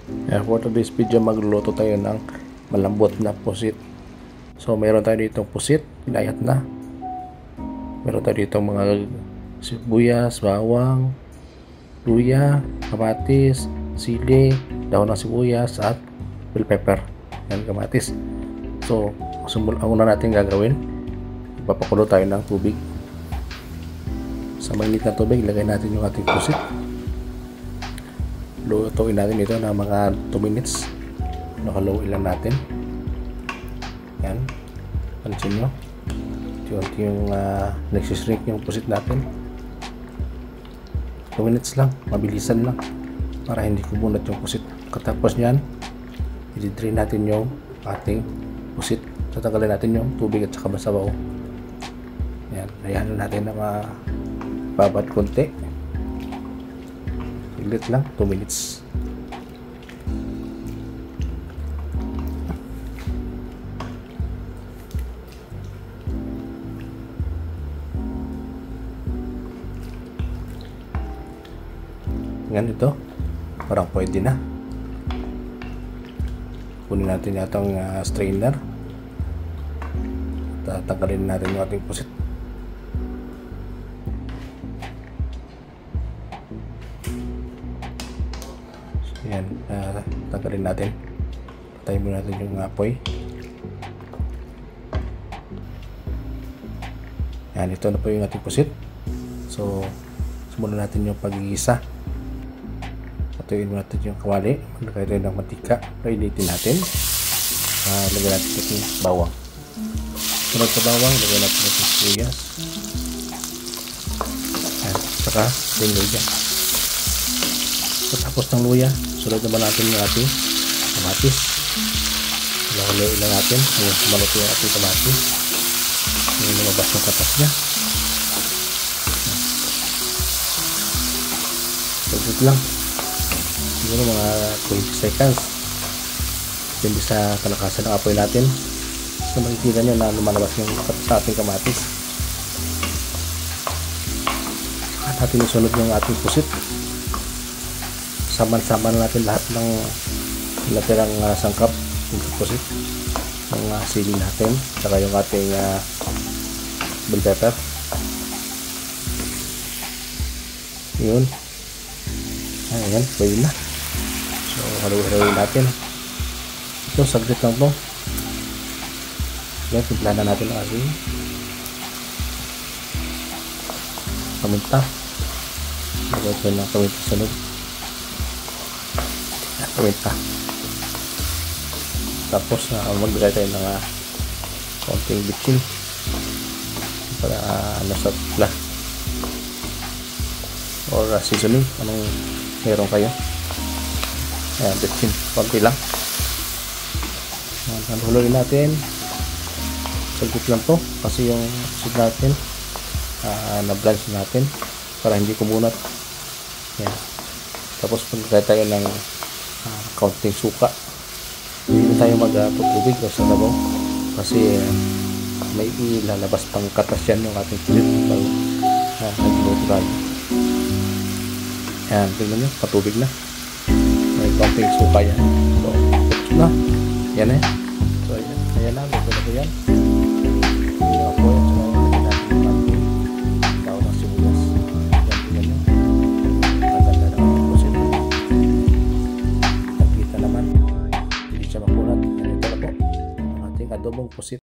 For today's video, magluluto tayo ng malambot na pusit. So meron tayo ditong pusit, inayat na. Meron tayo ditong mga sibuyas, bawang, luya, kamatis, sili, dahon ng sibuyas at bell pepper. Yan, kamatis. So ang una natin gagawin, ipapakulo tayo ng tubig. Sa mainit na tubig, ilagay natin yung ating pusit. Lutuin natin ito na mga 2 minutes. Nakaluin lang natin. Yan. Pansin nyo. Yung nagsishrink yung pusit natin. 2 minutes lang. Mabilisan lang. Para hindi kumunat yung pusit. Katapos nyan, i-drain natin yung ating pusit. Tatanggalin natin yung tubig at saka masabaw. Yan. Ayan natin na mababad konti. Saglit lang, 2 minutes. Yan, ito parang pwede na. Kunin natin yatang strainer. Tatanggalin natin yung ating pusit. Yan, tanggalin natin. Patayin muna natin yung apoy. Yan, ito na po yung ating pusit. So, simulan natin yung pag-iisa. Patuyin muna natin yung kawali. Maglagay tayo ng mantika. Painitin natin. Lagyan natin yung bawang. Sunod sa bawang, lagyan natin yung sibuyas. Yan, saka yung luya. Tapos ng luya, sunod naman natin yung ating kamatis. Lahuloy lang natin yung kumalot yung ating kamatis. Yung lumabas yung katas niya. Saglit lang. Siguro mga 20 seconds. Depende sa kalakasan ng apoy natin. So makikita nyo na lumalabas yung katas sa ating kamatis. At natin isunod yung ating pusit. Saman-saman natin lahat ng natirang sangkap ng pusit, ng sili natin, saka yung ating bell pepper. Yun. Ayan, pwede na. So haluin natin. Ito, saglit lang to. Yan, timplahan na natin ang asin, paminta. Ito na paminta sunod. Paminta. Tapos magbigay tayo ng konting bitchin para nasa pula or seasoning, anong meron kayo. Ayan, bitchin, konti lang. Haluin natin. Saglit lang to kasi yung suit natin na-blanch natin para hindi kumunat. Ayan. Tapos magbigay tayo ng kaunting suka. Hindi tayo magtutubig o sa labaw kasi may ilalabas pang katas yan yung ating pusit pag nagluto tayo. Yan, tingnan nyo, patubig na. May kaunting suka yan. So, na. Yan eh. So, ayan na. Gusto na ko yan. Yung apoy at saka natin natin yung ating daon ng sibuyas. Yan, tingnan nyo. Maganda na ang pusit. Nakita naman. Hindi siya makunat. Yan, ito na po ang ating adobong pusit.